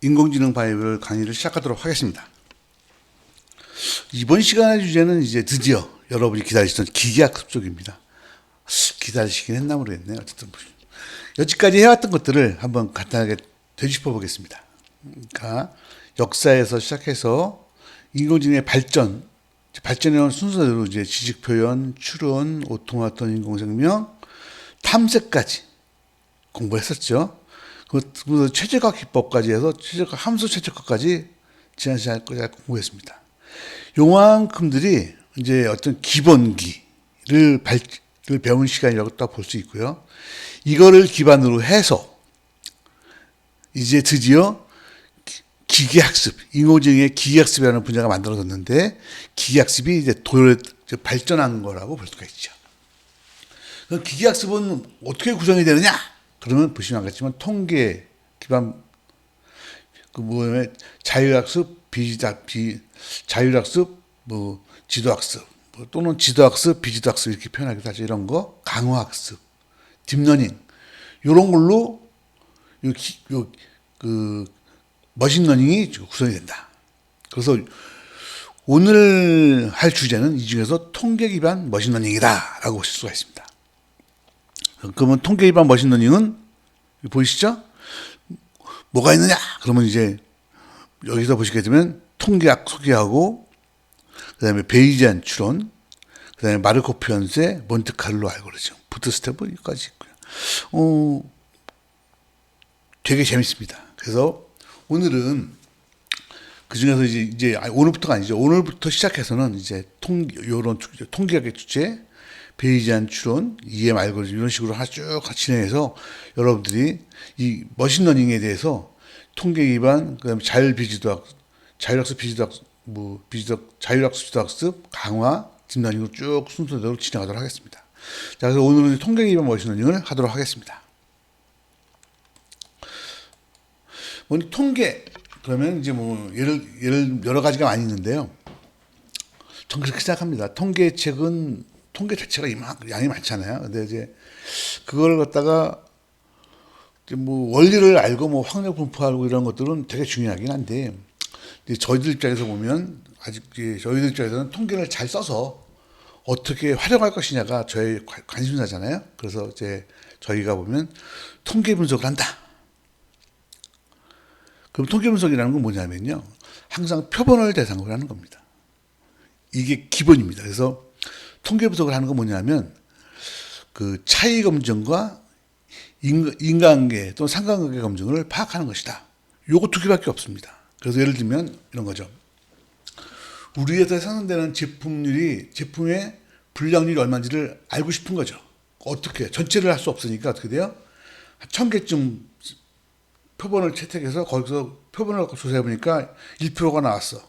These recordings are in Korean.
인공지능 바이블 강의를 시작하도록 하겠습니다. 이번 시간의 주제는 이제 드디어 여러분이 기다리시던 기계학습 쪽입니다. 기다리시긴 했나 모르겠네요. 어쨌든 여기까지 해왔던 것들을 한번 간단하게 되짚어 보겠습니다. 그러니까 역사에서 시작해서 인공지능의 발전해온 순서대로 이제 지식 표현, 추론, 오토마톤 인공생명, 탐색까지 공부했었죠. 그래서 최적화 기법까지 해서 함수 최적화까지 지난 시간에 공부했습니다. 요만큼들이 이제 어떤 기본기를 배운 시간이라고 딱 볼 수 있고요. 이거를 기반으로 해서 이제 드디어 기계학습, 인공지능의 기계학습이라는 분야가 만들어졌는데 기계학습이 이제 발전한 거라고 볼 수가 있죠. 그럼 기계학습은 어떻게 구성이 되느냐? 그러면 보시면 알겠지만 통계 기반 자율학습, 자율학습, 지도학습 또는 지도학습, 비지도학습 이렇게 표현하기도 하죠. 이런 거 강화학습, 딥러닝 이런 걸로 머신러닝이 구성이 된다. 그래서 오늘 할 주제는 이 중에서 통계 기반 머신러닝이다라고 보실 수가 있습니다. 그러면 통계 기반 머신러닝은 보이시죠? 뭐가 있느냐? 그러면 이제 여기서 보시게 되면 통계학 소개하고 그다음에 베이지안 추론, 그다음에 마르코프 연쇄, 몬테카를로 알고리즘, 부트스트랩까지 있고요. 되게 재밌습니다. 그래서 오늘은 그 중에서 이제 오늘부터가 아니죠. 오늘부터 시작해서는 이제 요런 통계학의 주제, 베이지안 추론, EM 알고리즘 이런 식으로 쭉 진행해서 여러분들이 이 머신러닝에 대해서 통계 기반, 그다음에 자율학습 비지도학습, 자율학습 비지도학습, 강화, 딥러닝으로 쭉 순서대로 진행하도록 하겠습니다. 자, 그래서 오늘은 통계 기반 머신러닝을 하도록 하겠습니다. 통계 그러면 이제 예를 여러 가지가 많이 있는데요. 전 그렇게 생각합니다. 통계 자체가 양이 많잖아요. 근데 이제 그걸 갖다가 원리를 알고 확률 분포하고 이런 것들은 되게 중요하긴 한데 저희들 입장에서 보면 저희들 입장에서는 통계를 잘 써서 어떻게 활용할 것이냐가 저의 관심사잖아요. 그래서 이제 저희가 보면 통계 분석을 한다. 그럼 통계 분석이라는 건 뭐냐면요. 항상 표본을 대상으로 하는 겁니다. 이게 기본입니다. 그래서 통계 분석을 하는 건 뭐냐면 그 차이 검증과 인과관계 또는 상관관계 검증을 파악하는 것이다. 요거 두 개밖에 없습니다. 그래서 예를 들면 이런 거죠. 우리 회사에 생산되는 제품의 불량률이 얼마인지를 알고 싶은 거죠. 어떻게? 전체를 할 수 없으니까 어떻게 돼요? 1000개쯤 표본을 채택해서 거기서 표본을 갖고 조사해보니까 1%가 나왔어.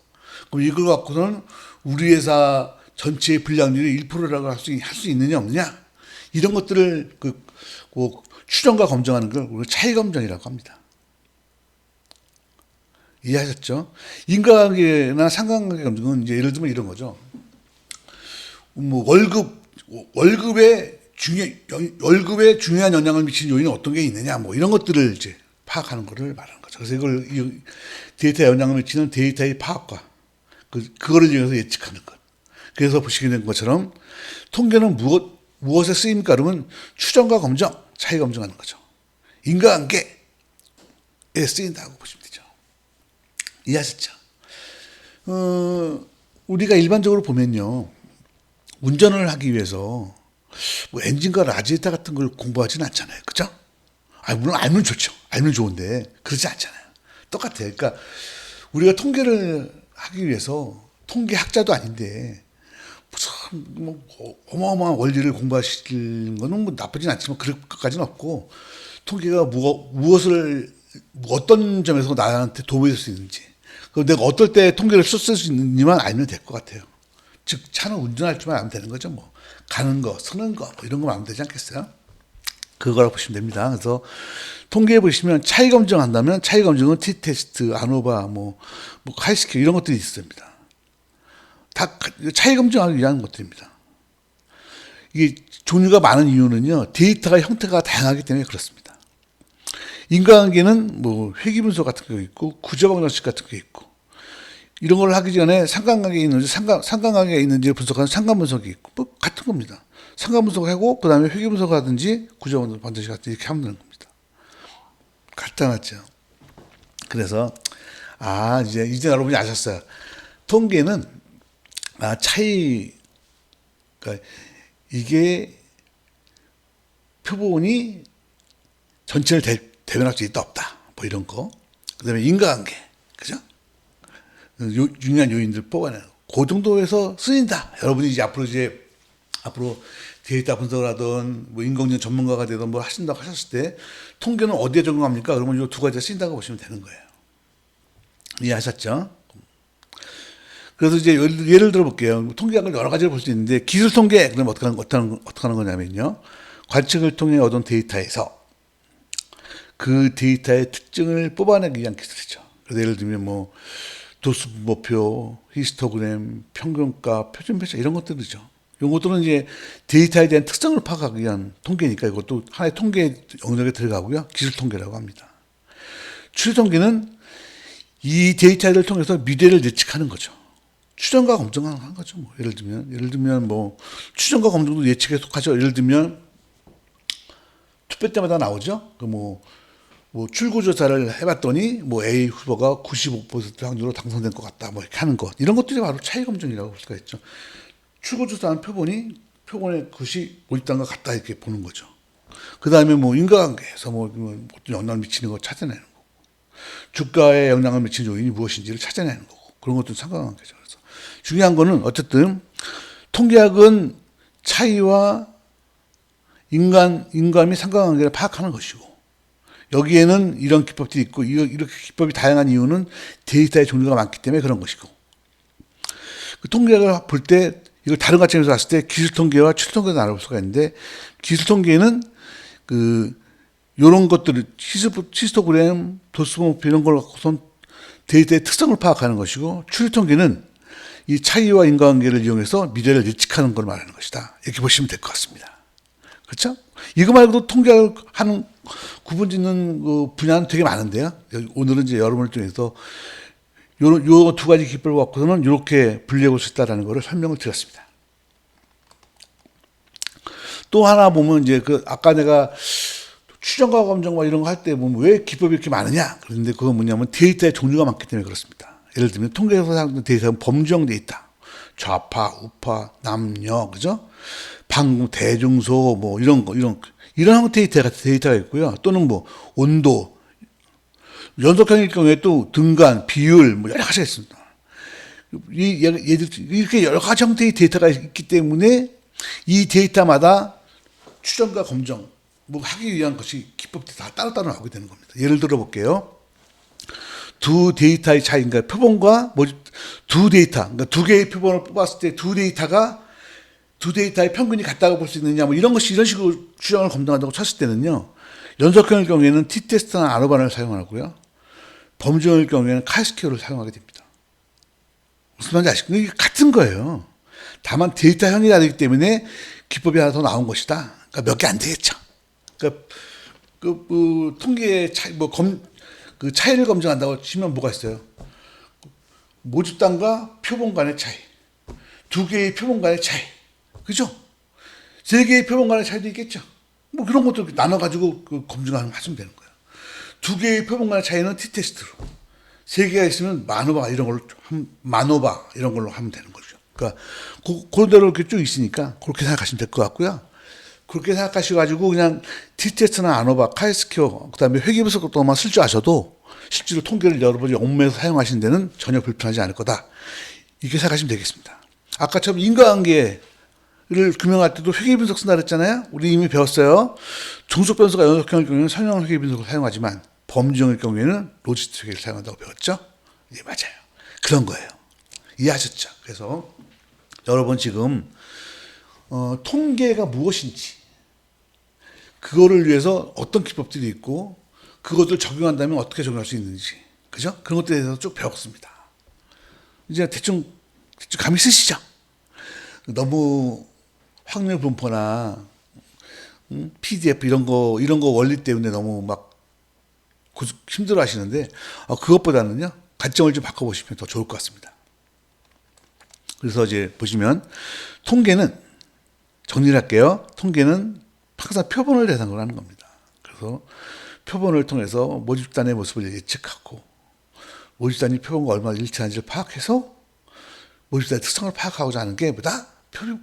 그럼 이걸 갖고서는 우리 회사 전체의 불량률이 1%라고 할 수 있느냐 없느냐? 이런 것들을 추정과 검증하는 걸 우리가 차이 검증이라고 합니다. 이해하셨죠? 인과관계나 상관관계 검증은 이제 예를 들면 이런 거죠. 월급에 중요한 영향을 미치는 요인은 어떤 게 있느냐, 이런 것들을 이제 파악하는 것을 말하는 거죠. 그래서 이걸 데이터에 영향을 미치는 데이터의 파악과 그거를 이용해서 예측하는 것. 그래서 보시게 된 것처럼 통계는 무엇에 쓰입니까? 그러면 추정과 검증, 차이 검증하는 거죠. 인과관계에 쓰인다고 보시면 되죠. 이해하셨죠? 우리가 일반적으로 보면요. 운전을 하기 위해서 엔진과 라지에이터 같은 걸 공부하지는 않잖아요. 그죠? 물론 알면 좋죠. 알면 좋은데 그러지 않잖아요. 똑같아요. 그러니까 우리가 통계를 하기 위해서 통계학자도 아닌데 무슨 어마어마한 원리를 공부하시는 거는 나쁘진 않지만 그럴 것까지는 없고 통계가 무엇을 어떤 점에서 나한테 도움이 될 수 있는지 내가 어떨 때 통계를 쓸 수 있는지만 알면 될 것 같아요. 즉 차는 운전할 줄만 알면 되는 거죠. 가는 거, 서는 거 이런 거만 알면 되지 않겠어요? 그거라고 보시면 됩니다. 그래서 통계에 보시면 차이 검증한다면 차이 검증은 T-테스트, 아노바, 카이스케 이런 것들이 있습니다. 다 차이 검증하기 위한 것들입니다. 이게 종류가 많은 이유는요. 데이터가 형태가 다양하기 때문에 그렇습니다. 인과관계는 뭐 회귀분석 같은 게 있고 구조방정식 같은 게 있고 이런 걸 하기 전에 상관관계가 있는지 상관관계가 있는지 분석하는 상관분석이 있고 뭐 같은 겁니다. 상관분석하고 그다음에 회귀분석을 하든지 구조방정식 같은 이렇게 하면 되는 겁니다. 간단하죠. 그래서 이제 여러분이 아셨어요. 통계는 차이 그러니까 이게 표본이 전체를 대변할 수 있다 없다 뭐 이런 거. 그다음에 인과관계 그죠? 중요한 요인들 뽑아내는 그 정도에서 쓰인다. 여러분이 이제 앞으로 데이터 분석을 하든 뭐 인공지능 전문가가 되든 뭐 하신다고 하셨을 때 통계는 어디에 적용합니까? 그러면 이 두 가지가 쓰인다고 보시면 되는 거예요. 이해하셨죠? 그래서 이제 예를 들어 볼게요. 통계학을 여러 가지를 볼 수 있는데 기술 통계 그러면 어떻게 하는 거냐면요. 관측을 통해 얻은 데이터에서 그 데이터의 특징을 뽑아내기 위한 기술이죠. 그래서 예를 들면 뭐 도수분모표, 히스토그램, 평균가, 표준편차 이런 것들이죠. 이런 것들은 이제 데이터에 대한 특성을 파악하기 위한 통계니까 이것도 하나의 통계 영역에 들어가고요. 기술 통계라고 합니다. 추리 통계는 이 데이터를 통해서 미래를 예측하는 거죠. 추정과 검증하는 거죠. 뭐 예를 들면 뭐 추정과 검증도 예측에 속하죠. 예를 들면 투표 때마다 나오죠. 뭐 출구조사를 해봤더니 뭐 A 후보가 95% 확률로 당선된 것 같다. 뭐 이렇게 하는 것. 이런 것들이 바로 차이 검증이라고 볼 수가 있죠. 출구조사한 표본의 그것이 모집단과 같다 이렇게 보는 거죠. 그 다음에 뭐 인과관계에서 뭐 어떤 영향을 미치는 거 찾아내는 거고, 주가에 영향을 미치는 요인이 무엇인지를 찾아내는 거고, 그런 것도 상관관계죠. 그래서 중요한 거는 어쨌든 통계학은 차이와 인감이 상관관계를 파악하는 것이고, 여기에는 이런 기법들이 있고 이렇게 기법이 다양한 이유는 데이터의 종류가 많기 때문에 그런 것이고, 그 통계학을 볼 때 이걸 다른 관점에서 봤을 때 기술 통계와 추리 통계를 나눠볼 수가 있는데, 기술 통계는 요런 것들을 히스토그램, 도수분모표 이런 걸 갖고선 데이터의 특성을 파악하는 것이고, 추리 통계는 이 차이와 인과관계를 이용해서 미래를 예측하는 걸 말하는 것이다. 이렇게 보시면 될 것 같습니다. 그렇죠? 이거 말고도 통계를 하는 구분 짓는 그 분야는 되게 많은데요. 오늘은 이제 여러분을 통해서 요 두 가지 기법을 갖고서는 이렇게 분리해 볼 수 있다라는 것을 설명을 드렸습니다. 또 하나 보면 이제 아까 내가 추정과 검증과 이런 거 할 때 보면 왜 기법이 이렇게 많으냐? 그런데 그건 뭐냐면 데이터의 종류가 많기 때문에 그렇습니다. 예를 들면 통계에서 사용하는 데이터는 범주형 데이터, 좌파, 우파, 남녀, 그죠? 방금 대중소 뭐 이런 데이터가 있고요. 또는 뭐 온도, 연속형일 경우에 또 등간, 비율 뭐 여러 가지가 있습니다. 이렇게 여러 가지 형태의 데이터가 있기 때문에 이 데이터마다 추정과 검증 뭐 하기 위한 것이 기법들이 다 따로따로 나오게 되는 겁니다. 예를 들어 볼게요. 두 데이터의 차이인가 표본과 두 데이터, 그러니까 두 개의 표본을 뽑았을 때 두 데이터의 평균이 같다고 볼 수 있느냐, 뭐 이런 식으로 추정을 검증한다고 쳤을 때는요, 연속형일 경우에는 t-테스트나 아노바를 사용하고요, 범주형일 경우에는 카이스퀘어를 사용하게 됩니다. 무슨 말인지 아시죠? 이게 같은 거예요. 다만 데이터형이 다르기 때문에 기법이 하나 더 나온 것이다. 그러니까 몇 개 안 되겠죠. 그러니까 통계의 차이, 그 차이를 검증한다고 치면 뭐가 있어요? 모집단과 표본 간의 차이, 두 개의 표본 간의 차이, 그죠? 세 개의 표본 간의 차이도 있겠죠. 뭐 그런 것도 나눠가지고 검증하면 되는 거예요. 두 개의 표본 간의 차이는 t-테스트로, 세 개가 있으면 마노바 이런 걸로 하면 되는 거죠. 그러니까 그런 대로 이렇게 쭉 있으니까 그렇게 생각하시면 될 것 같고요. 그렇게 생각하셔가지고 그냥 t-테스트나 아노바, 카이스퀘어, 그다음에 회귀분석도만 쓸 줄 아셔도 실제로 통계를 여러분이 업무에서 사용하시는 데는 전혀 불편하지 않을 거다. 이렇게 생각하시면 되겠습니다. 아까처럼 인과관계를 규명할 때도 회귀분석 쓴다 그랬잖아요. 우리 이미 배웠어요. 종속 변수가 연속형일 경우에는 선형 회귀분석을 사용하지만 범주형일 경우에는 로지스틱 회귀를 사용한다고 배웠죠. 예, 맞아요. 그런 거예요. 이해하셨죠? 그래서 여러분 지금 통계가 무엇인지, 그거를 위해서 어떤 기법들이 있고 그것을 적용한다면 어떻게 적용할 수 있는지, 그죠? 그런 것들에 대해서 쭉 배웠습니다. 이제 대충 감이 쓰시죠? 너무 확률 분포나 PDF 이런 거 원리 때문에 너무 막 힘들어 하시는데, 그것보다는요, 관점을 좀 바꿔보시면 더 좋을 것 같습니다. 그래서 이제 보시면, 통계는, 정리를 할게요. 통계는 항상 표본을 대상으로 하는 겁니다. 그래서 표본을 통해서 모집단의 모습을 예측하고, 모집단이 표본과 얼마나 일치하는지를 파악해서 모집단의 특성을 파악하고자 하는 게 뭐다?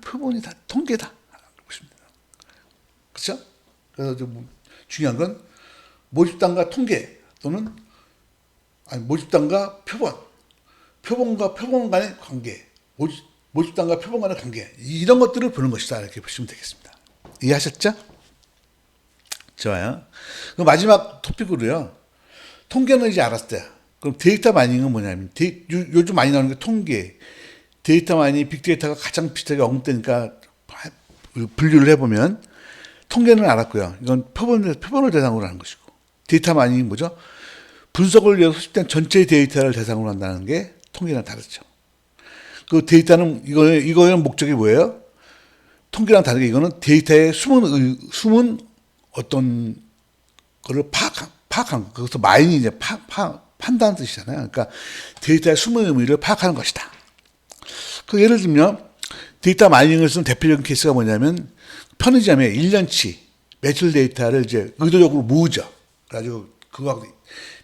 표본이 다 통계다. 보십니다. 그렇죠? 그래서 좀 중요한 건 모집단과 통계 또는 모집단과 표본과 표본 간의 관계, 모집단과 표본 간의 관계 이런 것들을 보는 것이다 이렇게 보시면 되겠습니다. 이해하셨죠? 좋아요. 그럼 마지막 토픽으로요. 통계는 이제 알았어요. 그럼 데이터 마이닝은 뭐냐면 요즘 많이 나오는 게 통계, 데이터 마이닝, 빅데이터가 가장 비슷하게 언급되니까 분류를 해보면 통계는 알았고요. 이건 표본을 대상으로 하는 것이고 데이터 마이닝이 뭐죠? 분석을 위해서 수집된 전체 데이터를 대상으로 한다는 게 통계랑 다르죠. 그 데이터는 이거의 목적이 뭐예요? 통계랑 다르게 이거는 데이터의 숨은 어떤 거를 파악한 거. 그것도 마이닝이 이제 판다는 뜻이잖아요. 그러니까 데이터의 숨은 의미를 파악하는 것이다. 그 예를 들면 데이터 마이닝을 쓰는 대표적인 케이스가 뭐냐면 편의점에 1년치 매출 데이터를 이제 의도적으로 모으죠. 그래가지고 그거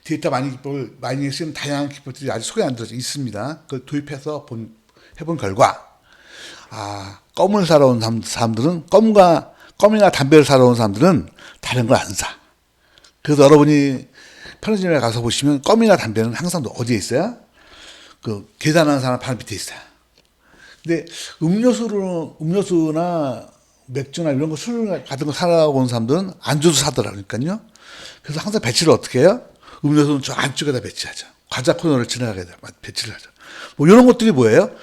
데이터 마이닝에 쓰는 다양한 기법들이 아직 소개 안 되어 있습니다. 그걸 도입해서 해본 결과 껌을 사러 온 사람들은 껌이나 담배를 사러 온 사람들은 다른 걸 안 사. 그래서 여러분이 편의점에 가서 보시면 껌이나 담배는 항상 어디에 있어요? 그 계산하는 사람 바로 밑에 있어요. 근데 음료수나 맥주나 이런 거 술 같은 거 사러 온 사람들은 안주도 사더라고요. 그래서 항상 배치를 어떻게 해요? 음료수는 저 안쪽에다 배치하죠. 과자 코너를 지나가게 배치를 하죠. 뭐 이런 것들이 뭐예요?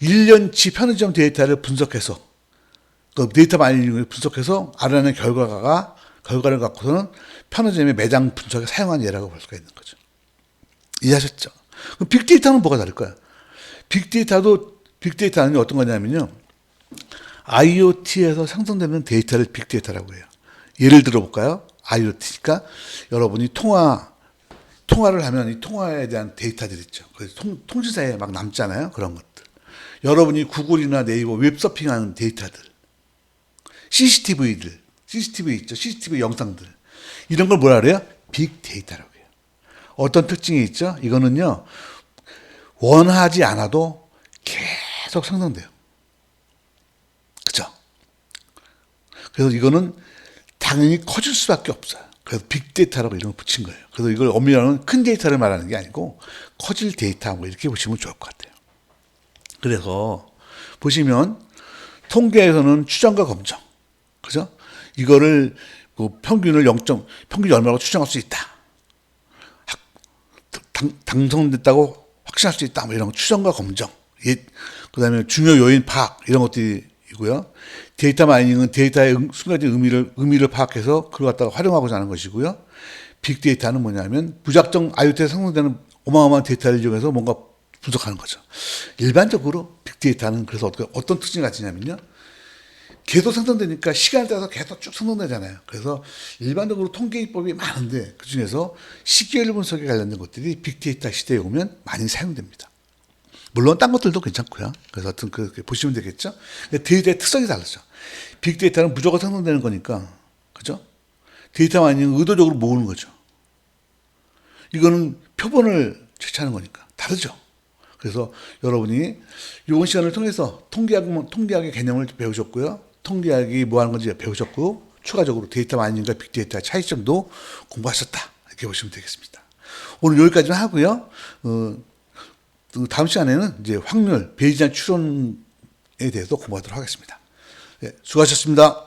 1년치 편의점 데이터를 분석해서 그 데이터 마이닝을 분석해서 알아낸 결과를 갖고서는 편의점의 매장 분석에 사용한 예라고 볼 수가 있는 거죠. 이해하셨죠? 그럼 빅데이터는 뭐가 다를까요? 빅데이터는 어떤 거냐면요. IoT에서 생성되는 데이터를 빅데이터라고 해요. 예를 들어 볼까요? IoT니까 여러분이 통화를 하면 이 통화에 대한 데이터들 있죠. 그래서 통신사에 막 남잖아요. 그런 것들. 여러분이 구글이나 네이버 웹서핑하는 데이터들. CCTV 있죠. CCTV 영상들. 이런 걸 뭐라 그래요? 빅데이터라고 해요. 어떤 특징이 있죠? 이거는요. 원하지 않아도 계속 생성돼요. 그죠? 그래서 이거는 당연히 커질 수밖에 없어요. 그래서 빅데이터라고 이름을 붙인 거예요. 그래서 이걸 엄밀하면 큰 데이터를 말하는 게 아니고 커질 데이터 뭐 이렇게 보시면 좋을 것 같아요. 그래서 보시면 통계에서는 추정과 검정, 그죠? 이거를 평균이 얼마라고 추정할 수 있다. 당선됐다고 확신할 수 있다. 뭐 이런 거 추정과 검정, 그다음에 중요 요인 파악 이런 것들이고요. 데이터 마이닝은 데이터의 순간적인 의미를 파악해서 그걸 갖다가 활용하고자 하는 것이고요. 빅데이터는 뭐냐면 무작정 IoT에 생성되는 어마어마한 데이터를 이용해서 뭔가 분석하는 거죠. 일반적으로 빅데이터는 그래서 어떤 특징이 가지냐면요. 계속 생성되니까 시간에 따라서 계속 쭉 생성되잖아요. 그래서 일반적으로 통계 기법이 많은데 그중에서 시계열 분석에 관련된 것들이 빅데이터 시대에 오면 많이 사용됩니다. 물론 딴 것들도 괜찮고요. 그래서 하여튼 그렇게 보시면 되겠죠. 데이터의 특성이 다르죠. 빅데이터는 무조건 생성되는 거니까, 그죠? 데이터 마이닝은 의도적으로 모으는 거죠. 이거는 표본을 채취하는 거니까 다르죠. 그래서 여러분이 이번 시간을 통해서 통계학의 개념을 배우셨고요. 통계학이 뭐 하는 건지 배우셨고, 추가적으로 데이터 마이닝과 빅데이터의 차이점도 공부하셨다. 이렇게 보시면 되겠습니다. 오늘 여기까지만 하고요. 다음 시간에는 이제 확률, 베이지안 추론에 대해서 공부하도록 하겠습니다. 네, 수고하셨습니다.